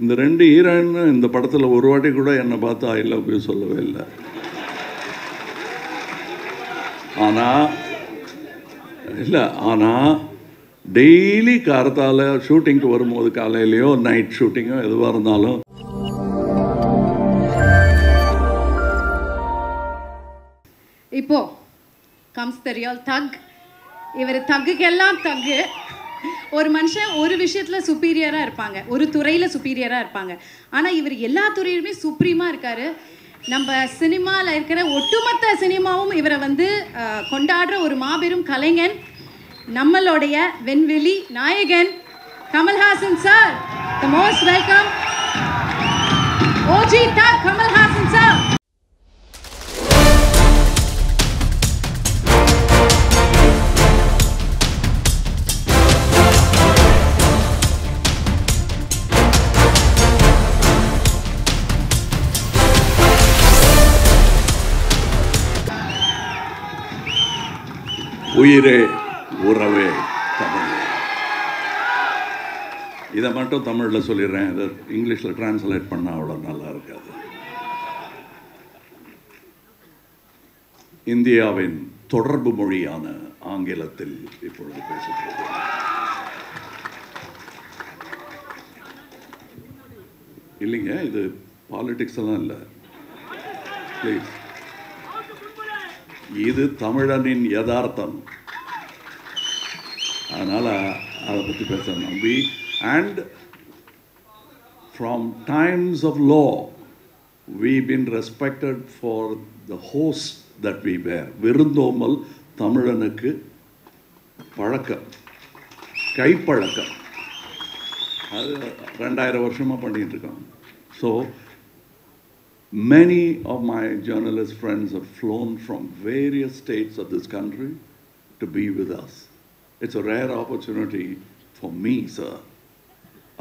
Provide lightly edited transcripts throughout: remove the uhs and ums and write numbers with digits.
இந்த 2 ஹீரோயின் இந்த படத்தில் ஒரு வாட்டி கூட என்னை பார்த்து ஐ லவ் யூ சொல்லவே இல்லை. ஆனால் டெய்லி காரத்தால் ஷூட்டிங்க்கு வரும்போது காலையிலையோ நைட் ஷூட்டிங்கோ எதுவாக இருந்தாலும் இப்போ கம்ஸ் த ரியல் தக். இவர் தக்குக்கெல்லாம் தக்கு. ஒரு மனுஷன் ஒரு விஷயத்தில் சுப்பீரியராக இருப்பாங்க, ஒரு துறையில் சுப்பீரியராக இருப்பாங்க. ஆனால் இவர் எல்லா துறையிலுமே சுப்ரீமாக இருக்கார். நம்ம சினிமாவில் இருக்கிற ஒட்டுமொத்த சினிமாவும் இவரை கொண்டாடுற ஒரு மாபெரும் கலைஞன், நம்மளுடைய வெண்வெளி நாயகன் Kamal Haasan sir. The most welcome OG தக் கமல்ஹாசன் சார். உயிரே உறவே தமிழ். இதை மட்டும் தமிழில் சொல்லிடுறேன், இதை இங்கிலீஷில் டிரான்ஸ்லேட் பண்ணால் அவ்வளோ நல்லா இருக்காது. இந்தியாவின் தொடர்பு மொழியான ஆங்கிலத்தில் இப்பொழுது பேசுகிறேன். இல்லைங்க, இது பாலிடிக்ஸ் எல்லாம் இல்லை, ப்ளீஸ். இது தமிழனின் யதார்த்தம், அதனால் அதை பற்றி பேசணும். And from times of law, we've been respected for the host that we bear. விருந்தோம்பல் தமிழனுக்கு பழக்கம், கைப்பழக்கம். அது 2000 வருஷமாக பண்ணிட்டு இருக்கோம். So many of my journalist friends have flown from various states of this country to be with us. It's a rare opportunity for me, sir,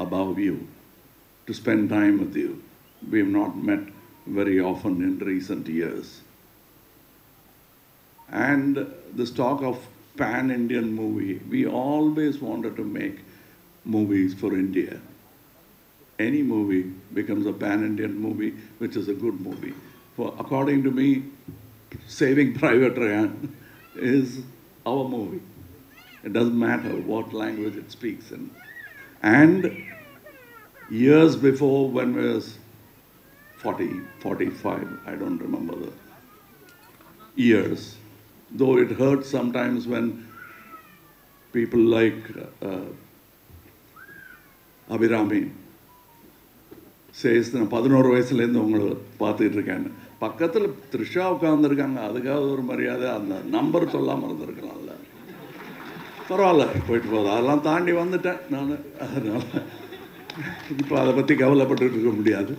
above you, to spend time with you. We have not met very often in recent years. And this talk of pan-Indian movie, we always wanted to make movies for India. Any movie becomes a pan-Indian movie, which is a good movie. For, according to me, Saving Private Ryan is our movie. It doesn't matter what language it speaks in. And years before, when I was 40, 45, I don't remember the years, though it hurts sometimes when people like Abhirami says, நான் 11 வயசுலேருந்து உங்களை பார்த்துட்டு இருக்கேன். பக்கத்தில் த்ரிஷா உட்காந்துருக்காங்க, அதுக்காக ஒரு மரியாதை, அந்த நம்பர் சொல்லாமல் இருந்திருக்கலாம்ல. பரவாயில்ல, போயிட்டு போகுது, அதெல்லாம் தாண்டி வந்துட்டேன் நான். அதனால் இப்போ அதை பற்றி கவலைப்பட்டு இருக்க முடியாது.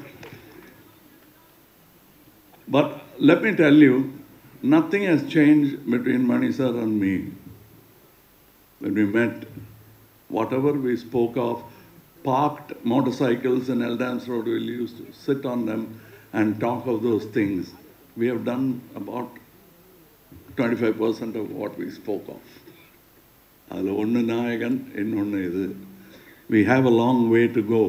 But let me tell you, nothing has changed between Mani sir and me. When we met, whatever we spoke of, parked motorcycles in Eldams Road, we used to sit on them and talk of those things. We have done about 25% of what we spoke of. அதில் ஒன்று நாயகன், இன்னொன்று இது. We have a long way to go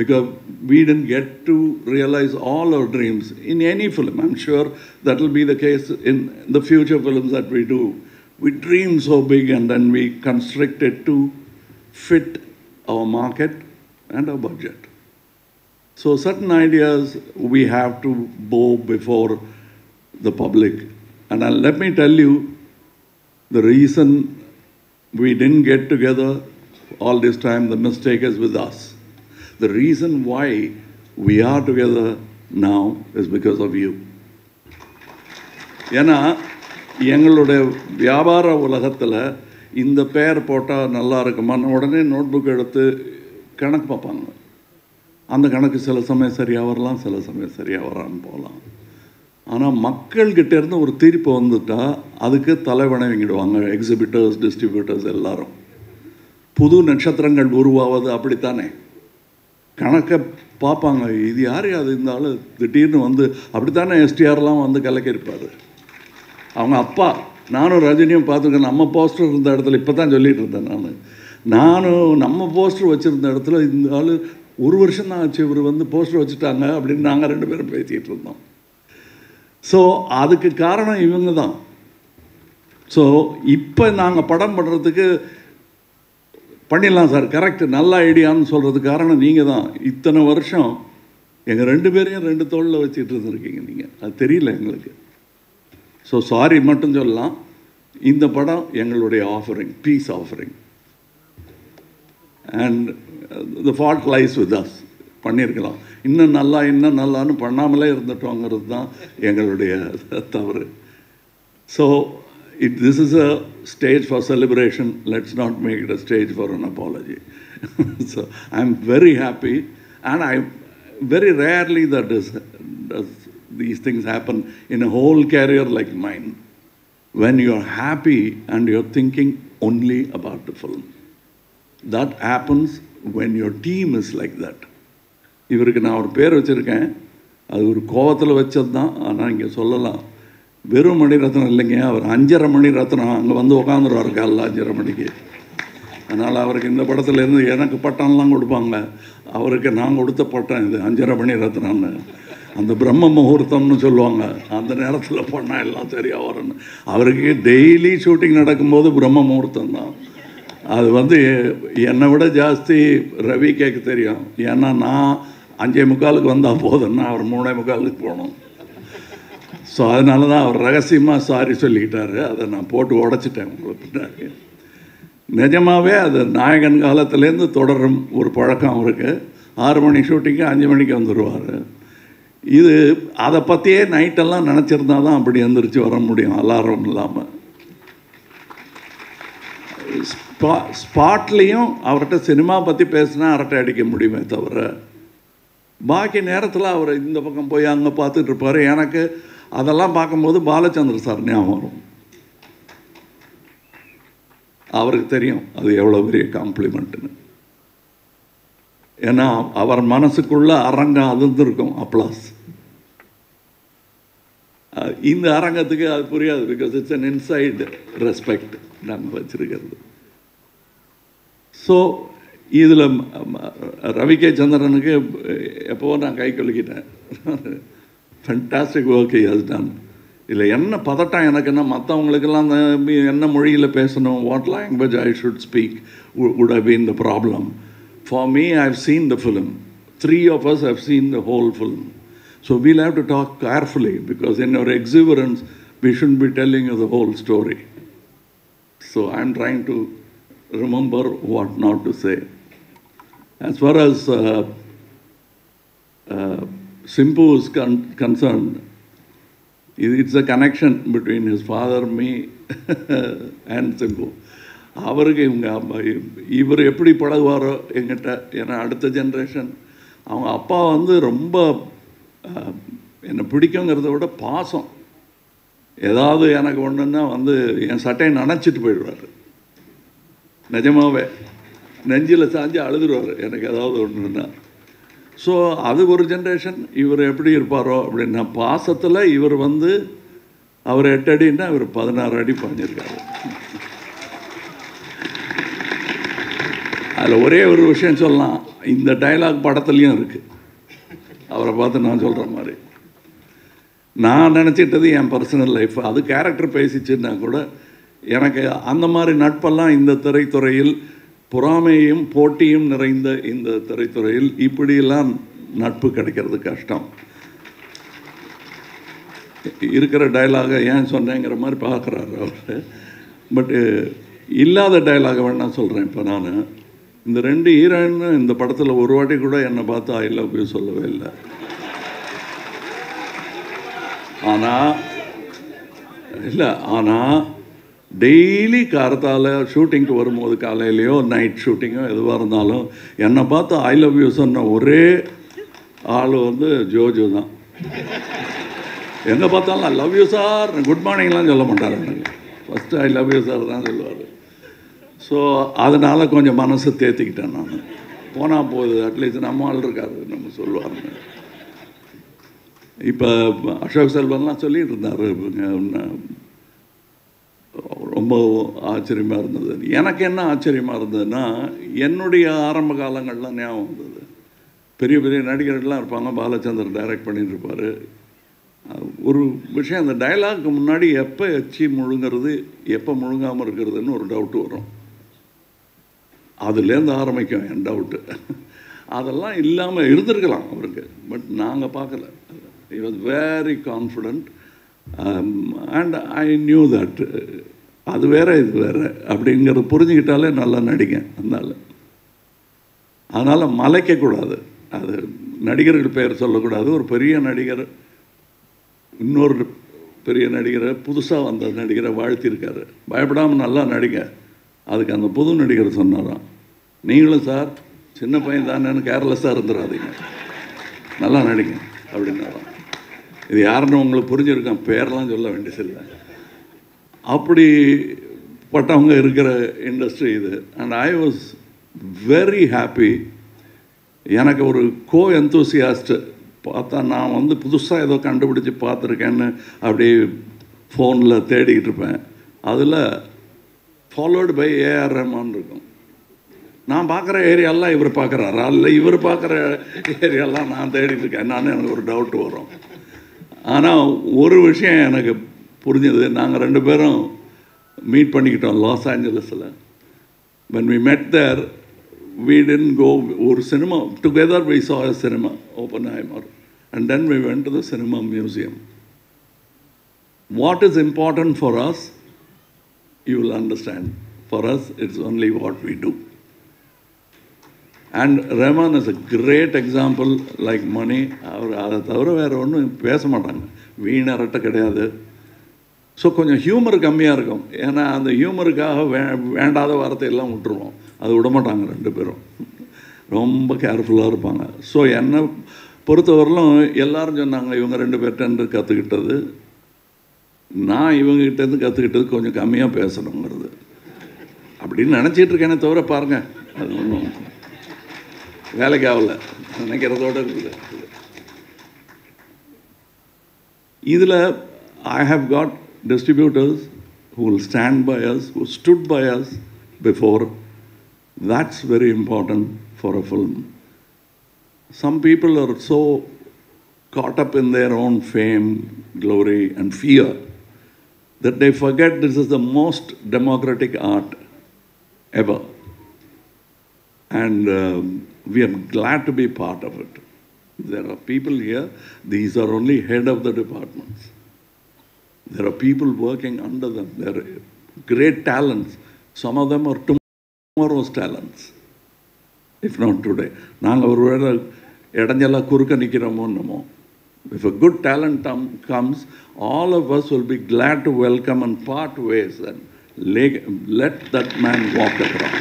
because we didn't get to realize all our dreams in any film. I'm sure that will be the case in the future films that we do. We dream so big and then we constrict it to fit our market and our budget. So certain ideas we have to bow before the public. And let me tell you, the reason we didn't get together all this time, the mistake is with us. The reason why we are together now is because of you. ஏன்னா எங்களுடைய வியாபார உலகத்தில் இந்த பேர் போட்டால் நல்லா இருக்குமான்னு உடனே நோட்புக் எடுத்து கணக்கு பார்ப்பாங்க. அந்த கணக்கு சில சமயம் சரியாக வரலாம், சில சமயம் சரியாக வராமல் போகலாம். ஆனால் மக்கள்கிட்டேருந்து ஒரு தீர்ப்பு வந்துட்டால் அதுக்கு தலைவணங்கிடுவாங்க எக்ஸிபிட்டர்ஸ், டிஸ்ட்ரிபியூட்டர்ஸ் எல்லாரும். புது நட்சத்திரங்கள் உருவாவது அப்படித்தானே, கணக்கை பார்ப்பாங்க. இது யார் அது இந்த ஆள் திடீர்னு அப்படித்தானே எஸ்டிஆர்லாம் கலக்கியிருப்பார். அவங்க அப்பா, நானும் ரஜினியும் பார்த்துருக்கேன். நம்ம போஸ்டர் இருந்த இடத்துல இப்போ தான் சொல்லிகிட்டு இருந்தேன் நானும் நம்ம போஸ்டர் வச்சுருந்த இடத்துல இந்த ஆள் 1 வருஷம் தான் ஆச்சு இவர் வந்து போஸ்டர் வச்சுட்டாங்க அப்படின்னு நாங்கள் 2 பேரும் பேசிகிட்டு இருந்தோம். ஸோ அதுக்கு காரணம் இவங்க தான். ஸோ இப்போ நாங்கள் படம் பண்ணுறதுக்கு பண்ணிடலாம் சார், கரெக்ட், நல்ல ஐடியான்னு சொல்கிறதுக்கு காரணம் நீங்கள் தான். இத்தனை வருஷம் எங்கள் 2 பேரையும் 2 தோளில் வச்சுட்டு இருந்துருக்கீங்க நீங்கள், அது தெரியல எங்களுக்கு. ஸோ சாரி மட்டும் சொல்லலாம். இந்த படம் எங்களுடைய offering, piece offering, and the fault lies with us. பண்ணியிருக்கலாம், இன்னும் நல்லான்னு பண்ணாமலே இருந்துட்டோங்கிறது தான் எங்களுடைய தவறு. So this is a stage for celebration. Let's not make it a stage for an apology. So I'm very happy, and I very rarely does these things happen in a whole career like mine, when you're happy and you're thinking only about the film. That happens when your team is like that. இவருக்கு நான் ஒரு பேர் வச்சுருக்கேன், அது ஒரு கோவத்தில் வச்சது தான். ஆனால் இங்கே சொல்லலாம், வெறும் மணிரத்னம் இல்லைங்க, அவர் 5.5 மணி ரத்னம். அங்கே வந்து உட்காந்துருவார் காலைல 5.5 மணிக்கு. அதனால் அவருக்கு இந்த படத்துலேருந்து எனக்கு பட்டம்லாம் கொடுப்பாங்க, அவருக்கு நான் கொடுத்த பட்டம் இது 5.5 மணி ரத்னம்னு. அந்த பிரம்ம முகூர்த்தம்னு சொல்லுவாங்க, அந்த நேரத்தில் பண்ணால் எல்லாம் சரியாக வரணும். அவருக்கு டெய்லி ஷூட்டிங் நடக்கும்போது பிரம்ம முகூர்த்தம் தான். அது வந்து என்னை விட ஜாஸ்தி ரவி கேட்க தெரியும். ஏன்னா நான் 5:45 வந்தால் போதும்னா அவர் 3:45 போகணும். ஸோ அதனால தான் அவர் ரகசியமாக சாரி சொல்லிக்கிட்டாரு. அதை நான் போட்டு உடச்சிட்டேன் உங்களுக்கு பின்னாடி. நிஜமாகவே அது நாயகன் காலத்துலேருந்து தொடரும் ஒரு பழக்கம் அவருக்கு. 6 மணி ஷூட்டிங்கு 5 மணிக்கு வந்துடுவார். இது அதை பற்றியே நைட்டெல்லாம் நினச்சிருந்தா தான் அப்படி எழுந்திரிச்சு வர முடியும், அலாரம் இல்லாமல். ஸ்பாட்லேயும் அவர்கிட்ட சினிமா பற்றி பேசினா அரட்டை அடிக்க முடியுமே தவிர, பாக்கி நேரத்தில் அவர் இந்த பக்கம் போய் அங்கே பார்த்துட்டு இருப்பார். எனக்கு அதெல்லாம் பார்க்கும்போது பாலச்சந்திர சார் ஞாபகம் வரும். அவருக்கு தெரியும் அது எவ்வளோ பெரிய காம்ப்ளிமெண்ட்டுன்னு. ஏன்னா அவர் மனசுக்குள்ள அரங்கம் அதிர்ந்துருக்கும், அப்ளாஸ். இந்த அரங்கத்துக்கு அது புரியாது, because it's an inside respect நாங்கள் வச்சுருக்கிறது. ஸோ இதில் ரவி கே சந்திரனுக்கு எப்போவோ நான் கை கொலுக்கிட்டேன். Fantastic work he has done. இல்லை என்ன பதட்டம் எனக்குன்னா, மற்றவங்களுக்கெல்லாம் என்ன மொழியில் பேசணும், what language I should speak would have been the problem. For me, I've seen the film. 3 of us have seen the whole film. So we'll have to talk carefully, because in our exuberance, we shouldn't be telling you the whole story. So I'm trying to remember what not to say. As far as Simpu is concerned, it's a connection between his father, me, and Simpu. அவருக்கு இவர் எப்படி பழகுவாரோ எங்கிட்ட, ஏன்னா அடுத்த generation. அவங்க அப்பா வந்து ரொம்ப என்னை பிடிக்குங்கிறத விட பாசம். ஏதாவது எனக்கு ஒன்றுன்னா வந்து என் சட்டையை நனைச்சிட்டு போயிடுவார். நிஜமாவே நெஞ்சில் சாஞ்சு அழுதுருவார் எனக்கு ஏதாவது ஒன்றுன்னா. ஸோ அது ஒரு ஜென்ரேஷன். இவர் எப்படி இருப்பாரோ அப்படின்னா, பாசத்தில் இவர் வந்து அவர் 8 அடின்னா இவர் 16 அடி பாஞ்சிருக்காரு. அதில் ஒரே ஒரு விஷயம் சொல்லலாம், இந்த டைலாக் படத்துலேயும் இருக்குது. அவரை பார்த்து நான் சொல்கிற மாதிரி நான் நினச்சிட்டது என் பர்சனல் லைஃப், அது கேரக்டர் பேசிச்சுன்னா கூட எனக்கு அந்த மாதிரி நட்பெல்லாம் இந்த திரைத்துறையில், பொறாமையும் போட்டியும் நிறைந்த இந்த திரைத்துறையில் இப்படியெல்லாம் நட்பு கிடைக்கிறது கஷ்டம். இருக்கிற டைலாகை ஏன் சொன்னேங்கிற மாதிரி பார்க்குறாரு அவர். பட்டு இல்லாத டைலாகை வேணா சொல்கிறேன். இப்போ நான் இந்த 2 ஹீரோயின் இந்த படத்தில் ஒரு வாட்டி கூட என்னை பார்த்து ஐ லவ் யூ சொல்லவே இல்லை. ஆனால் டெய்லி காரத்தால் ஷூட்டிங்க்கு வரும்போது, காலையிலையோ நைட் ஷூட்டிங்கோ எதுவாக இருந்தாலும் என்னை பார்த்து ஐ லவ் யூ சொன்ன ஒரே ஆள் வந்து ஜோஜோ தான். எங்கே பார்த்தாலும் I love you sir, good மார்னிங்லாம் சொல்ல மாட்டார் எனக்கு. First I love you sir தான் சொல்லுவார். ஸோ அதனால் கொஞ்சம் மனசை தேர்த்திக்கிட்டேன் நான். போனால் போகுது, அட்லீஸ்ட் நம்ம ஆள் இருக்காரு நம்ம சொல்லுவாருன்னு. இப்போ அசோக் செல்வன்லாம் சொல்லிகிட்டு இருந்தார், ரொம்ப ஆச்சரியமாக இருந்தது. எனக்கு என்ன ஆச்சரியமாக இருந்ததுன்னா, என்னுடைய ஆரம்ப காலங்கள்லாம் ஞாபகம் வந்தது. பெரிய பெரிய நடிகர்கள்லாம் இருப்பாங்க, பாலச்சந்தர் டைரக்ட் பண்ணிட்டு இருப்பார். ஒரு விஷயம், அந்த டயலாக்கு முன்னாடி எப்போ எச்சி முழுங்கிறது எப்போ முழுங்காமல் இருக்கிறதுன்னு ஒரு டவுட்டு வரும். அதுலேருந்து ஆரம்பிக்கும் என் டவுட்டு. அதெல்லாம் இல்லாமல் இருந்திருக்கலாம் அவருக்கு, பட் நாங்கள் பார்க்கல. he was very confident and I knew that அது வேறு இது வேறு அப்படிங்கிறது புரிஞ்சுக்கிட்டாலே நல்லா நடிங்க. அதனால் மலைக்கக்கூடாது. அது நடிகர்கள் பெயர் சொல்லக்கூடாது. ஒரு பெரிய நடிகர் இன்னொரு பெரிய நடிகரை, புதுசாக வந்த நடிகரை வாழ்த்தியிருக்காரு, பயப்படாமல் நல்லா நடிங்க. அதுக்கு அந்த புது நடிகர் சொன்னாராம், நீங்களும் சார் சின்ன பையன் தானேன்னு கேர்லெஸ்ஸாக இருந்துடாதீங்க, நல்லா நடிங்க அப்படின்னாராம். இது யாருன்னு உங்களுக்கு புரிஞ்சிருக்கேன், பேரெலாம் சொல்ல வேண்டியதில்லை. அப்படிப்பட்டவங்க இருக்கிற இண்டஸ்ட்ரி இது. And I was very happy. எனக்கு ஒரு கோ எந்தூசியாஸ்ட்டு பார்த்தா, நான் வந்து புதுசாக ஏதோ கண்டுபிடிச்சி பார்த்துருக்கேன்னு அப்படியே ஃபோனில் தேடிக்கிட்டு இருப்பேன். அதில் ஃபாலோடு பை ஏஆர் ரஹ்மான் இருக்கும். நான் பார்க்குற ஏரியாலாம் இவர் பார்க்குறாரா, இல்லை இவர் பார்க்குற ஏரியாலாம் நான் தேடிட்டு இருக்கேன், எனக்கு ஒரு டவுட் வரும். ஆனால் ஒரு விஷயம் எனக்கு புரிஞ்சது, நாங்கள் 2 பேரும் மீட் பண்ணிக்கிட்டோம் லாஸ் ஏஞ்சலஸில். when we met there, we didn't go ஒரு cinema together, we saw a cinema, Oppenheimer, and then we went to the cinema museum. What is important for us, you will understand. For us, it's only what we do. And Rahman is a great example, like Mani. அவர் அதை தவிர வேறு ஒன்றும் பேச மாட்டாங்க, வீணரட்ட கிடையாது. So கொஞ்சம் humour கம்மியாக இருக்கும். ஏன்னா அந்த ஹியூமருக்காக வேண்டாத வார்த்தையெல்லாம் விட்டுருவோம், அது விடமாட்டாங்க 2 பேரும், ரொம்ப கேர்ஃபுல்லாக இருப்பாங்க. ஸோ என்னை பொறுத்தவரையிலும் எல்லாரும் சொன்னாங்க இவங்க 2 பேர்கிட்டேருந்து கற்றுக்கிட்டது, நான் இவங்ககிட்டேருந்து கற்றுக்கிட்டது கொஞ்சம் கம்மியாக பேசணுங்கிறது அப்படின்னு நினச்சிட்டு இருக்கேனே தவிர, பாருங்கள் அது ஒன்றும் வேலைக்கு ஆகலை, நினைக்கிறதோடு இருக்குது. இதில் I have got distributors who will stand by us, who stood by us before. That's very important for a film. Some people are so caught up in their own fame, glory and fear that they forget this is the most democratic art ever. And we are glad to be part of it. There are people here, these are only head of the departments. There are people working under them. They are great talents. Some of them are tomorrow's talents, if not today. நாங்கள் ஒரு வேளை இடைஞ்செல்லாம் குறுக்க நிற்கிறோமோ என்னமோ. If a good talent comes, all of us will be glad to welcome and part ways and let that man walk across.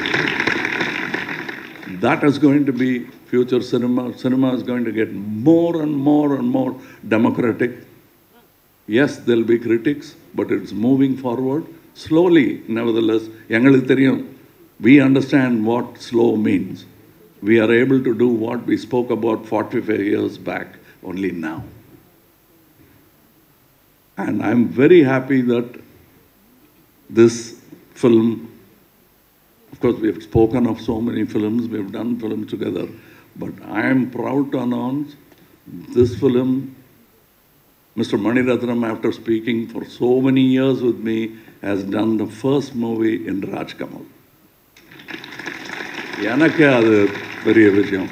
That is going to be future cinema. Cinema is going to get more and more and more democratic. Yes, there will be critics, but it's moving forward slowly. Nevertheless, எங்களுக்கு தெரியும், we understand what slow means. We are able to do what we spoke about 45 years back, only now. And I'm very happy that this film, of course, we have spoken of so many films, we have done films together, but I am proud to announce this film, Mr. Mani Ratnam, after speaking for so many years with me, has done the first movie in Rajkamal. எனக்கு அது பெரிய விஷயம்.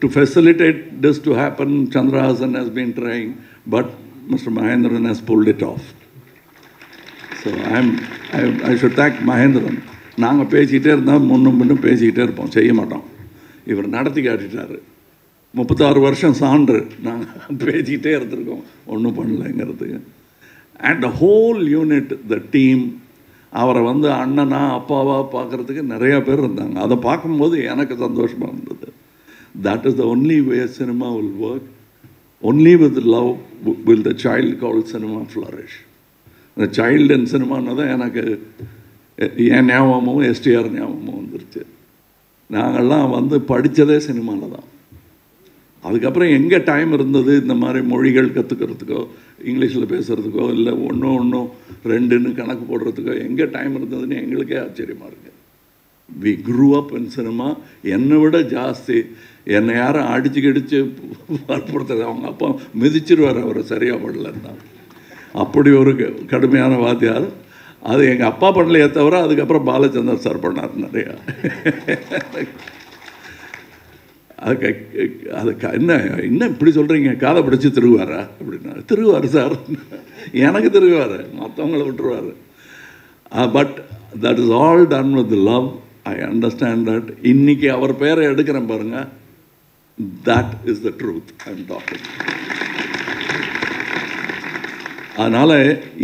To facilitate this to happen, Chandrahasan has been trying, but Mr. Mahendran has pulled it off. So I should thank Mahendran. நாங்கள் பேசிக்கிட்டே இருந்தால் முன்னும் பேசிக்கிட்டே இருப்போம், செய்ய மாட்டோம். இவர் நடத்தி காட்டிட்டார். 36 வருஷம் சான்று நாங்கள் பேசிக்கிட்டே இருந்திருக்கோம், ஒன்றும் பண்ணலைங்கிறதுக்கு. And the whole unit, the team, அவரை வந்து அண்ணனா அப்பாவா பார்க்குறதுக்கு நிறையா பேர் இருந்தாங்க. அதை பார்க்கும்போது எனக்கு சந்தோஷமாக இருந்தது. That is the only way cinema will work. Only with love will the child call cinema flourish. அந்த சைல்டு அண்ட் சினிமான்னு தான் எனக்கு என் ஞாபகமும் எஸ்டிஆர் ஞாபகமும் வந்துருச்சு. நாங்கள்லாம் வந்து படித்ததே சினிமாவில் தான். அதுக்கப்புறம் எங்கே டைம் இருந்தது இந்த மாதிரி மொழிகள் கற்றுக்கிறதுக்கோ, இங்கிலீஷில் பேசுகிறதுக்கோ, இல்லை ஒன்றும் 2ன்னு கணக்கு போடுறதுக்கோ எங்கே டைம் இருந்ததுன்னு எங்களுக்கே ஆச்சரியமாக இருக்குது. We grew up in cinema. என்னை விட ஜாஸ்தி என்னை யாரும் அடிச்சு கிடிச்சு வற்புறுத்துறது, அவங்க அப்பா மிதிச்சிருவார் அவரை சரியாக பண்ணலன்னா. அப்படி ஒரு கடுமையான வாத்தியார். அது எங்கள் அப்பா பண்ணலையே தவிர அதுக்கப்புறம் பாலச்சந்தர் சார் பண்ணார் நிறையா. அதுக்கு என்ன இப்படி சொல்கிறீங்க, காதை பிடிச்சி திருவாரா அப்படின்னா, திருவார் சார், எனக்கு திருவார், மற்றவங்களை விட்டுருவார். But that is all done with love. I understand that. இன்னைக்கு அவர் பேரை எடுக்கிறேன் பாருங்கள், that is the truth I am talking. அதனால்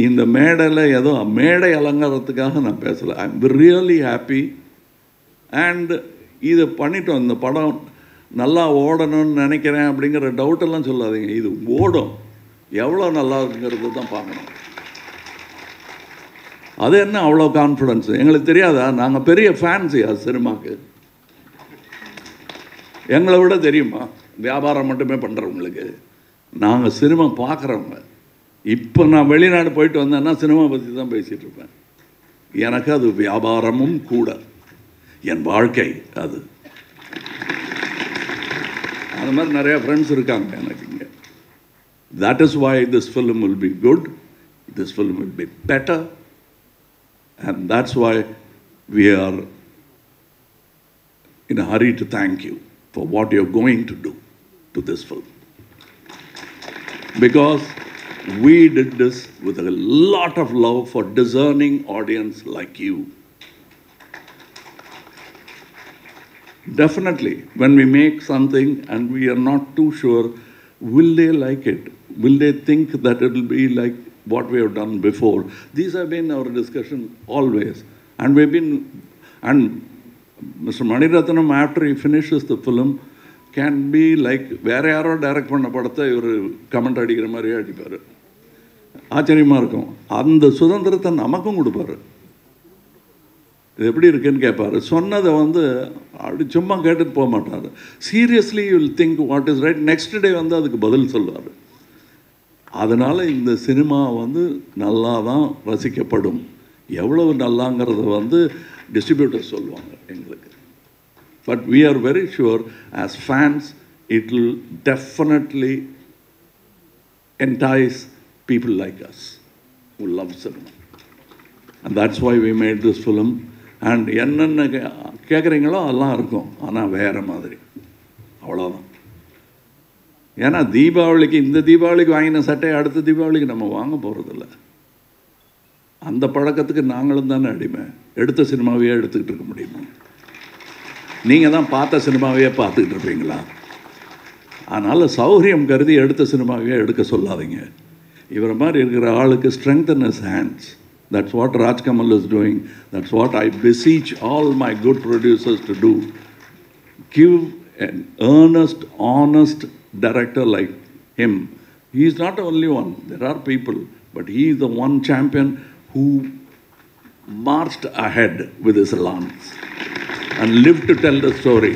இந்த மேடையில் ஏதோ மேடை அலங்காரத்துக்காக நான் பேசலை. I am really happy. And இதை பண்ணிட்டோம். இந்த படம் நல்லா ஓடணும்னு நினைக்கிறேன் அப்படிங்கிற டவுட்டெல்லாம் சொல்லாதீங்க. இது ஓடும், எவ்வளோ நல்லா இருக்குங்கிறது தான் பார்க்கணும். அது என்ன அவ்வளோ கான்ஃபிடன்ஸ் எங்களுக்கு தெரியாதா? நாங்கள் பெரிய ஃபேன்ஸியா சினிமாவுக்கு? எங்களை விட தெரியுமா வியாபாரம் மட்டுமே பண்ணுறவங்களுக்கு? நாங்கள் சினிமா பார்க்குறவங்க. இப்போ நான் வெளிநாடு போயிட்டு வந்தேன்னா சினிமா பற்றி தான் பேசிகிட்டு இருப்பேன். எனக்கு அது வியாபாரமும் கூட, என் வாழ்க்கை அது. அது மாதிரி நிறையா ஃப்ரெண்ட்ஸ் இருக்காங்க எனக்கு இங்கே. That is why this film will be good, this film will be better, and that's why we are in a hurry to thank you for what you're going to do to this film. Because we did this with a lot of love for discerning audience like you. Definitely, when we make something and we are not too sure, will they like it? Will they think that it will be like what we have done before? These have been our discussion always. And we've been, and Mr. Mani Ratnam, after he finishes the film, can be like, வேறு யாரோ direct பண்ண படத்தை இவர் comment அடிக்கிற மாதிரியே அடிப்பார். ஆச்சரியமாக இருக்கும். அந்த சுதந்திரத்தை நமக்கும் கொடுப்பார். இது எப்படி இருக்குன்னு கேட்பார். சொன்னதை வந்து அப்படி சும்மா கேட்டுட்டு போக மாட்டார். Seriously you will think what is right. Next day வந்து அதுக்கு பதில் சொல்லுவார். அதனால் இந்த சினிமா வந்து நல்லா தான் ரசிக்கப்படும். எவ்வளவு நல்லாங்கிறத வந்து டிஸ்ட்ரிபியூட்டர்ஸ் சொல்லுவாங்க எங்களுக்கு. But we are very sure as fans it will definitely entice people like us who love cinema. And that's why we made this film. And என்னென்ன கேட்குறீங்களோ அதெல்லாம் இருக்கும், ஆனால் வேறு மாதிரி, அவ்வளோதான். ஏன்னா தீபாவளிக்கு, இந்த தீபாவளிக்கு வாங்கின சட்டையை அடுத்த தீபாவளிக்கு நம்ம வாங்க போகிறதில்ல. அந்த பழக்கத்துக்கு நாங்களும் தானே அடிமை. எடுத்த சினிமாவையே எடுத்துக்கிட்டு இருக்க முடியுமா? நீங்கள் தான் பார்த்த சினிமாவையே பார்த்துக்கிட்டு இருப்பீங்களா? அதனால் சௌகரியம் கருதி எடுத்த சினிமாவையே எடுக்க சொல்லாதீங்க. இவரை மாதிரி இருக்கிற ஆளுக்கு strengthen his hands. That's what Rajkamal is doing. That's what I beseech all my good producers to do. Give an earnest, honest director like him. He is not the only one. There are people. But he is the one champion who marched ahead with his lance and lived to tell the story.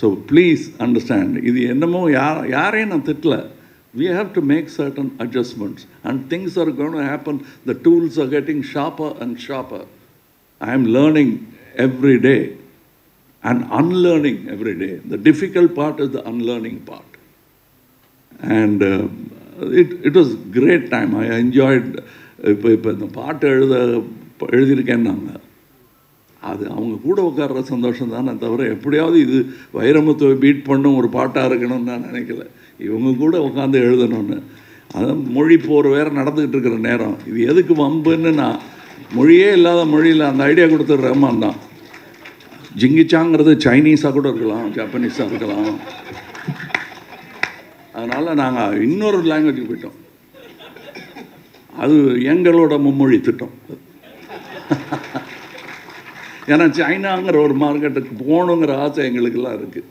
So please understand, இது என்னமோ யாரையும் நான் திட்டல. We have to make certain adjustments and things are going to happen. The tools are getting sharper and sharper. I am learning every day and unlearning every day. The difficult part is the unlearning part. And it was great time. I enjoyed. இப்போ இந்த பாட்டு எழுதியிருக்கேன்னாங்க, அது அவங்க கூட உட்கார்ற சந்தோஷம் தானே தவிர எப்படியாவது இது வைரமுத்துவை பீட் பண்ணும் ஒரு பாட்டாக இருக்கணும்னு நான் நினைக்கல. இவங்க கூட உட்காந்து எழுதணும்னு. அதான் மொழி போர் வேறு நடந்துக்கிட்டு இருக்கிற நேரம். இது எதுக்கு வம்புன்னு நான் மொழியே இல்லாத மொழியில் அந்த ஐடியா கொடுத்தது ரஹ்மான் தான். ஜிங்கிச்சாங்கிறது சைனீஸாக கூட இருக்கலாம், ஜப்பனீஸாக இருக்கலாம். அதனால் நாங்கள் இன்னொரு லாங்குவேஜுக்கு போயிட்டோம். அது எங்களோட மும்மொழி திட்டம். ஏன்னா சைனாங்கிற ஒரு மார்க்கெட்டுக்கு போகணுங்கிற ஆசை எங்களுக்கெல்லாம் இருக்குது.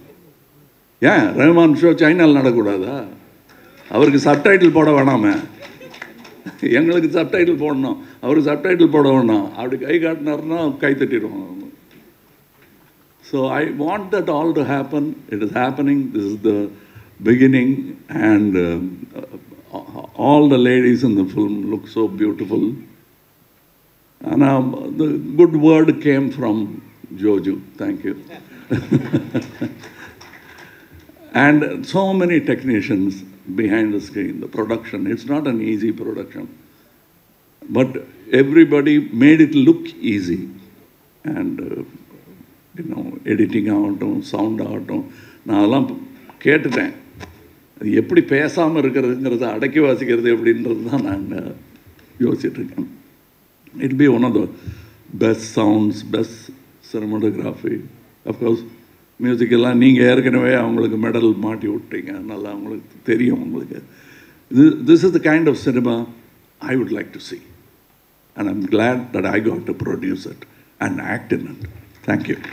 ஏன் ரஹ்மான் ஷோ சைனாவில் நடக்கூடாதா? அவருக்கு சப்டைட்டில் போட வேணாமே, எங்களுக்கு சப்டைட்டில் போடணும், அவருக்கு சப்டைட்டில் போட வேணாம். அப்படி கை காட்டினார்னா கை தட்டிடுவோம். So I want that all to happen. It is happening. This is the beginning, and all the ladies in the film look so beautiful. And the good word came from Joju. Thank you. And so many technicians behind the screen, the production. It's not an easy production. But everybody made it look easy. And, editing ஆகட்டும், sound ஆகட்டும், நான் அதெல்லாம் கேட்டுட்டேன். அது எப்படி பேசாமல் இருக்கிறதுங்கிறத அடக்கி வாசிக்கிறது எப்படின்றது தான் நான் யோசிச்சுட்ருக்கேன். It'll be one of the best sounds, best cinematography. Of course, music எல்லாம் நீங்கள் ஏற்கனவே அவங்களுக்கு மெடல் மாட்டி விட்டீங்க, நல்லா அவங்களுக்கு தெரியும். உங்களுக்கு this is the kind of cinema I would like to see. And I'm glad that I got to produce it and act in it. Thank you.